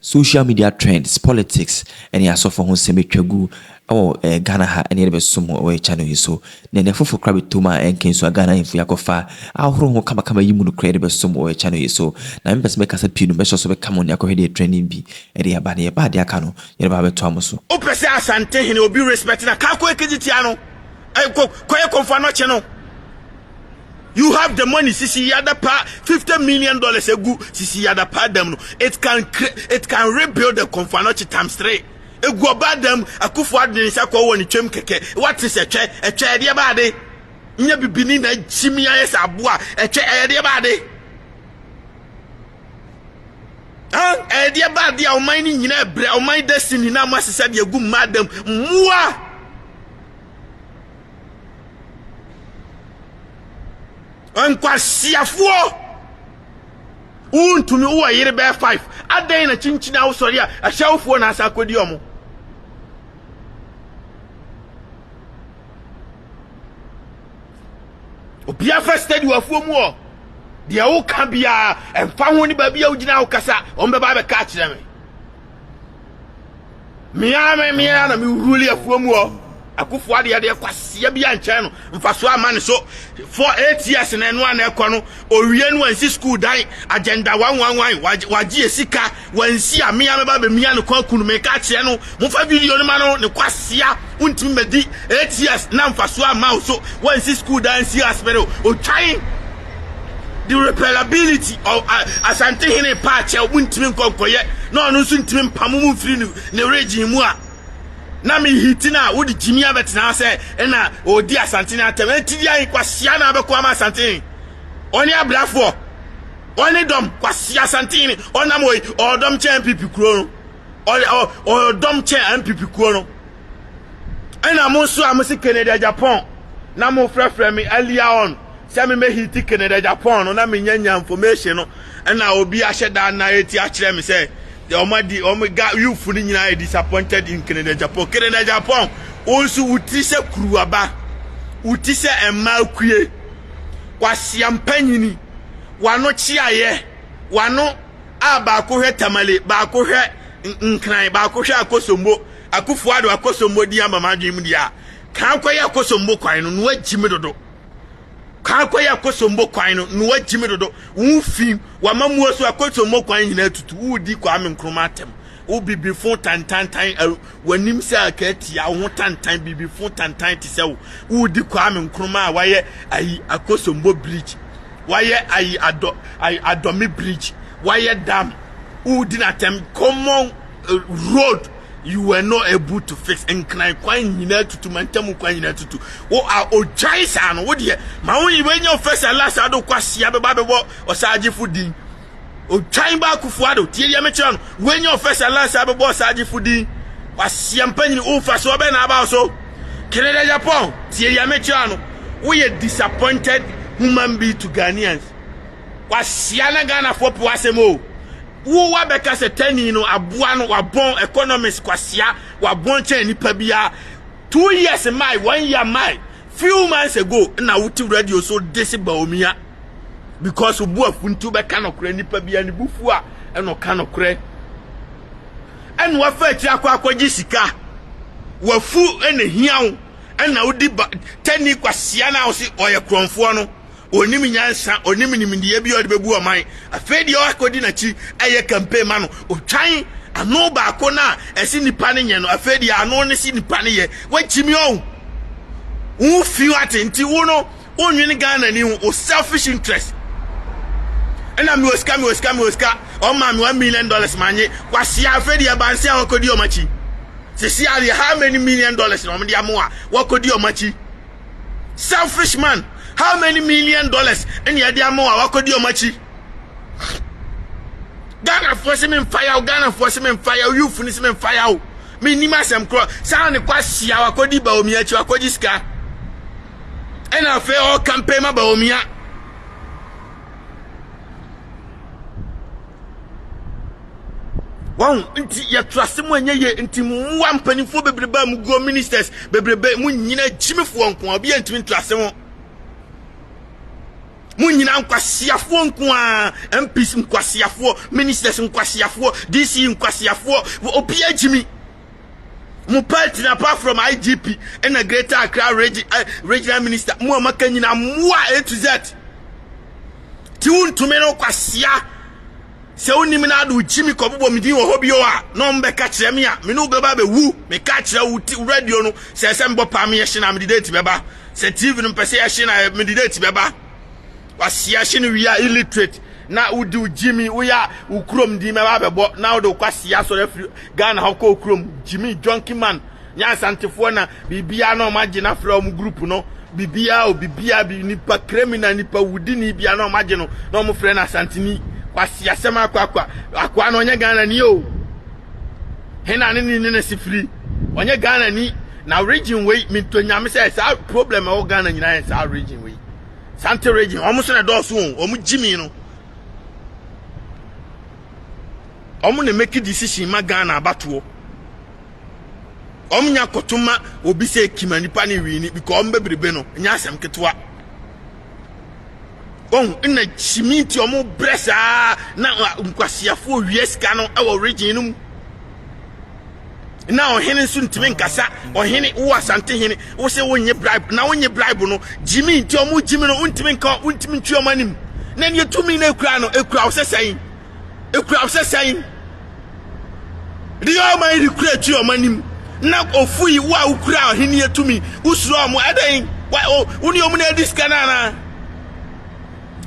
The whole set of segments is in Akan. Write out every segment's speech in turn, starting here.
social media trends, politics, and ya so for hon semetwagu Ghana ha any be sumo o channel yi so na ne fofo krabe tuma enken so Ghana info yakofa ahoro ho kama yimu no krede be sumo o channel yi so na mbes me kasa pinu be so be come on yakohwe de trending bi e de yaba ne yaba de aka no ye ba be to amoso o pese asante hene obi respect na ka ko ekiti ano ko konfa no che no. You have the money, sisi yada pa $50 million egu sisi yada pa them no. It can rebuild the Konfanochi times 3. Egu oba them Akufo Addo nsa kwa woni twem keke. What is a che de ba de. Nya bibini na chimia yes aboa e de ba de. De ba de o man ni nyina bre o man destiny na mo asese de egu madam mua. Nkwa siafuo untumi uwa yire be 5 adan na chinchina wo sori a ahyawofuo na asa kodi omo obia fa study wafuo mu o de wo ka bia emfa ho ni ba bia ugina wo kasa o mbe ba be ka kire me miya na mi ruli afuo mu o Akufo Addo de kwasia bia nche no mfaso amane so for 8 years na eno ana ekọ no owie no wansi school dan agenda 111 waji esika wansi amia me ba be mia no kwakunu me ka kire no mfa video no ma no ne kwasia untimi medi 8 years na mfaso ama so wansi school dan si aspero o trying the repellability of asante hene patch untimi nkonkoye no no so ntimi mpamumu firi ne regime mu a na mi hitina wodi jimia betina se na odi asante na atem enti ya kwasia na abekwa ma asante oni abrafo oni dom kwasia asante ni ona moy odom che MPP kuro no odom che MPP kuro no ena mo so amsi Canada Japan na mo frefre mi earlier on se me hiti Canada Japan no na me nyanya information no na obi ahyeda na eti a kire mi se the omega you fully nyina disappointed in Canada Japan also utise kuruaba utise emakue kwasiampanyini wano chiaye wano abako hwe tamale bako hwe nkran bako hwe akosombo Akufo Addo akosombo di amamadwim dia kan kwaye akosombo kwan no no agime dodo kan kwaye akosombo kwan no no agime dodo wufim wamamuo so akosombo kwan nyina tutu wudi kwa amenkroma atem wo bibifo tantantan wanim se akati ya wo tantan bibifo tantan ti se wudi kwa amenkroma waye ayi akosombo bridge waye ayi adomi bridge waye dam wudi na tem common road you were not able to fix and can quite nyina tutu mantamu kwa nyina tutu wo a ojaisa no wo de ma wo yiwe nyo first and last ado kwasia be ba be wo osaje fudin o twan ba Akufo Addo tie ya meche no we nyo first and last ado bo osaje fudin kwasia mpanyini o fa so be na ba so Canada Japan tie ya meche no we are disappointed human being to Ghanaians kwasia na Ghana for puasemo wo wa beka se tani no aboa no wabon economics kwasia wabon che nipa bia 2 years mai 1 year mai few months ago na wuti radio so desi baomia because obu afuntu beka no kura nipa bia ni bufu a eno ka no kura eno wa fa ti akwaji sika wafu ene hiawo ena udi tani kwasia na osi oye kronfo no onim nyansa onim nimdiye bi ode bebu oman afedi o akodi na chi eye campaign ma no otwan ano ba ko na esi nipa ne nye no afedi ano ne si nipa ne ye wachimi o wo fi atenti wo no onwini Ghana ni o selfish interest ena mi oska o ma mi $1 million manye kwasi afedi e banse akodi o machi sisi ari how many $1 million no me dia mo a wakodi o machi selfish man. How many $1 million in your dear more wakodi omachi? Ghana force me fire, Ghana force me fire, you finish me fire. Me ni masem kro. Sound kwasi ya wakodi ba omia chi wakodi ska. And I fair all campaign ma ba omia. Wow, inti ya trust mo nye ye inti mu ampanifo bebreba mu go ministers bebreba mu nyina jimifo nko obi antimi trust mo Munyina nkwasiafo nkoa MPs nkwasiafo ministers nkwasiafo DC nkwasiafo opia jimi mu party na apart from IGP and a Greater Accra regional minister mu amaka nyina moa A to Z ti untume no kwasia se onim na adu jimi kobobo midi wo hobi o a no mbeka kire me a me no beba be wu me ka kire wuti radio no se mbo pa me ye hye na me date beba se TV no pese ye hye na me date beba wasia hye no wi a illiterate na udi ujimi uya ukrom di me ba bebo na udi kwasia so refri Ghana ha ko ukrom Jimmy Junkie Man nya santefo na bibia na ma gina from group no bibia bi nipa criminal nipa wudi ni bia na ma gye no na mo frɛ na santini kwasia sema akwa na onye Ghana ni o hena ne sifiri onye Ghana ni na region we mintonya me say sa problem o Ghana nyina sa region we Sante region omo so na do so omo Jimmy no omo ne make decision ma Ghana abatoɔ omo nya kotuma obi se kimani pa ne wi ni because omo bebrebe no nya asɛm ketwa ina chimiti omo bresa na nkwasiafo wieska no ɛwɔ region no mu na ohene nso ntime nkasa ohene wo asante hene wo se wonye bribe na wonye bribe no Jimmy nti omo Jimmy no ntime nka ntime ntwi omo anim na ne tumi na ekura no ekura wo se sayin Rio mai recruit you manim na ofui wa ukura ohini etumi usuro omo adan wa uni omo na dis kanana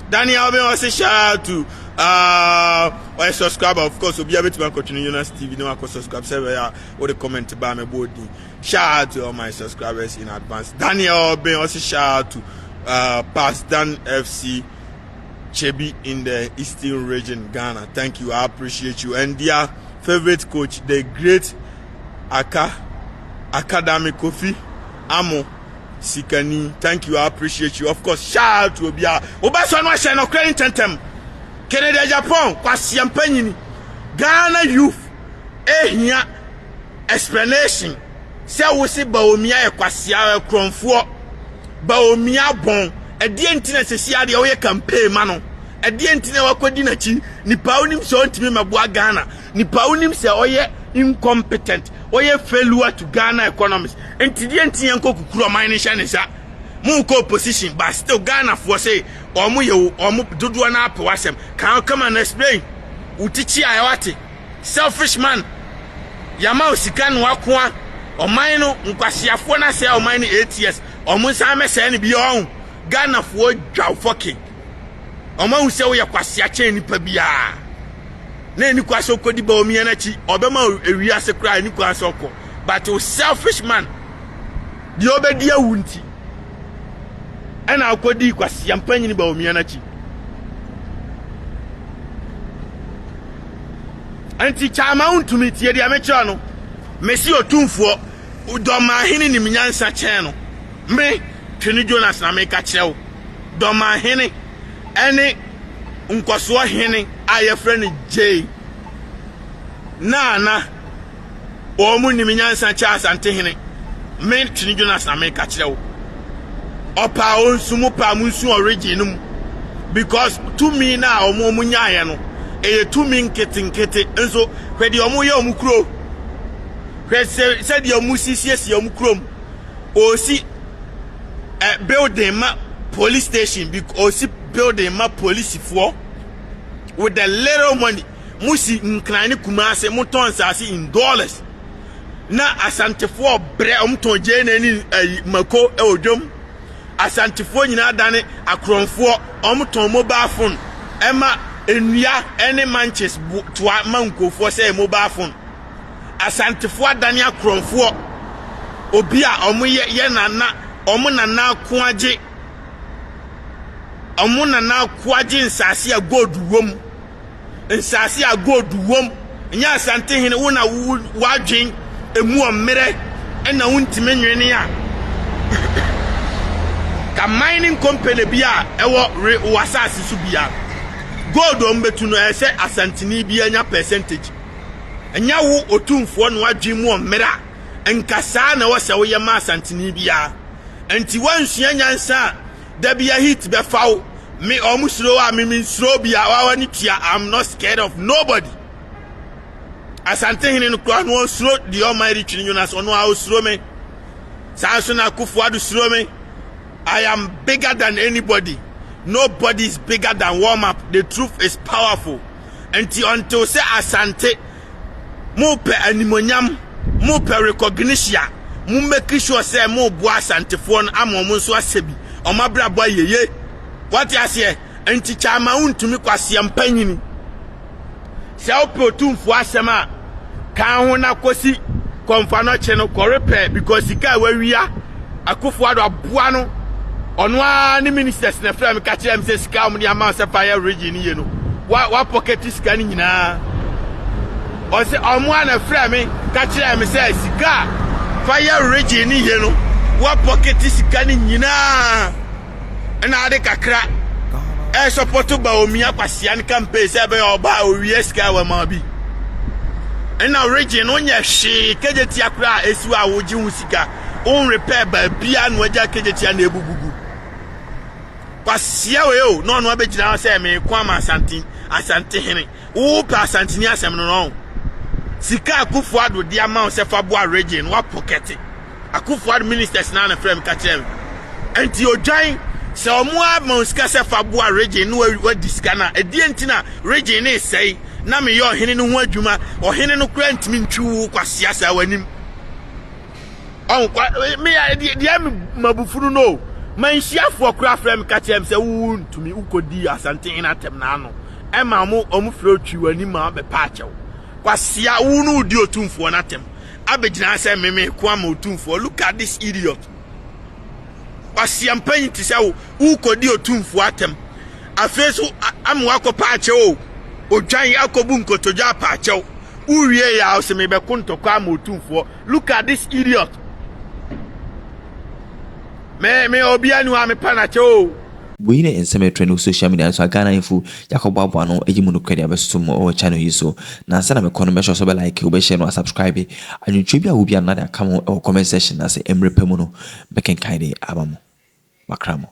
Daniel be was shout to why subscribe of course obi abet man continue Jonas TV no akọ subscribe server ya or the comment ba me body shout out to all my subscribers in advance Daniel be was shout to Past Dan FC Chebi in the Eastern region Ghana. Thank you, I appreciate you. And their favorite coach, the great Academy Kofi Amo Sikani. Thank you, I appreciate you. Of course, shout out to Obia. Obaso no shine no credit tentem. Canada Japan kwasi ampanyini. Ghana youth ehia explanation. Se wo se ba omia e kwasi akronfo ba omia bon edi entina sesi ade wo ye campaign ma no edi entina wakodi na chi nipa onim se ontimi maboa Ghana nipa onim se oye incompetent oye failure to Ghana economics entidi entina nkokukuro man ni hye sa mu ko position but still Ghana for say omo ye omo dodo na ape wasem can come and explain utichi ayawate selfish man yama osika no akoa oman no nkwasiafo na se oman ni 8 years omo san me se ni bi on Ghana for dwaw fucking oman hu se wo ye kwasia chen nipa bia na ni kwaso kodi ba omi na chi obema ewi ase kra ni kwaso ko but o selfish man di obedi awunti ana akodi kwasia mpanyi ni ba omi na chi anti chama untumi tie dia mecho no mesi otumfo udoma hini ni minyansa chen no me Twini Jonas na meka kirewo doma hene ene nkoso hene aye friend J na omu ni minyansa cha asante hene me Twini Jonas na meka kirewo opa onsumu pa munsu origin because to me na omu nyaye no eye to me nkete enso kwedi omu ye omu kuro kwese se di omu sisi omu krom osi building ma police station because building ma police for with the little money musi nkrani kumase muton sasi in dollars na asantefo bre omton je na ni mako e odwom asantefo nyina dane akronfo omton mobile phone ema enua any manches to mankofo say mobile phone asantefo dane akronfo obi a omoye nana omuna na kuaje nsase a gold wom nsase a gold wom nya asante hene wona wadwen emu omere ena wuntime nwene a ka mining company bia ewo wasase su bia gold ombetu no ese asanteni bia nya percentage enya wo otumfo no wadwen mu omere nkasa na wo se wo ye ma asanteni bia Anti one nyansa da bia hit be faw Me almost slow, I mean slow be I'm not scared of nobody. Asante hine no kwa no slow the almighty Chinyunas ono how slow me. Sansona Kufuadu slow me. I am bigger than anybody. Nobody is bigger than warm up. The truth is powerful. Until say Asante mo pe animonyam, mo pe recognition, mo make sure say mo bo Asante fo no amomo so asebi. O mabra boy yeye. What you say? Enti chama untumi kwase ampanyini. Se ope otumfo asema kan ho na kosi komfa no che no korepe because sika wawia Akufo-Addo aboa no ono a ni ministers na frame ka kire am se sika om ni ama se fire region ye no wa pocket sika ni nyina o se omo na frame ka kire am se sika fire region ye no wa pocket sika ni nyina na ade kakra support ba omi akwase an campaign se be oba owie sika wa ma bi na region onye hwe kejeti akra esu a woji hu sika on repair ba bia no aja kejeti na ebugugu kwasia we o no no abegina se me kwama asante hene wo pa asante ni asem no sika Akufo-Addo di ama se fa boa region wa pocket Akufo-Addo ministers na frame ka kire enti odwan se omo ama sika se fa boa region no wa disika na edientina region ni sei na me yo hene no ho adwuma o hene no kura ntimi ntwu kwasia sa wanim on me dia mabufunu no manhyiafo kura frame ka chem se wu ntumi ukodi asante ina tem na ano e ma mo omu frɛ otwi wanim ma be pa achew kwasia wu no udi otumfo na tem abegina se meme ko ama otumfo look at this idiot kwasia mpanyi ti se wu kodi otumfo atem afeso amwa akɔpa achew odwan yakobu nkotoja pa achew uwie ya se me be kontokwa ama otumfo look at this idiot me obianu ame panacho we ne nseme trend social media so Ghana info Jacob Abo no ejimu no credit abesumo o channel yi so na nsa na me kono me so be like we share no subscribe anwetwe bia wo bia na da come comment section na say emre pemu no beken kaide abamo makramo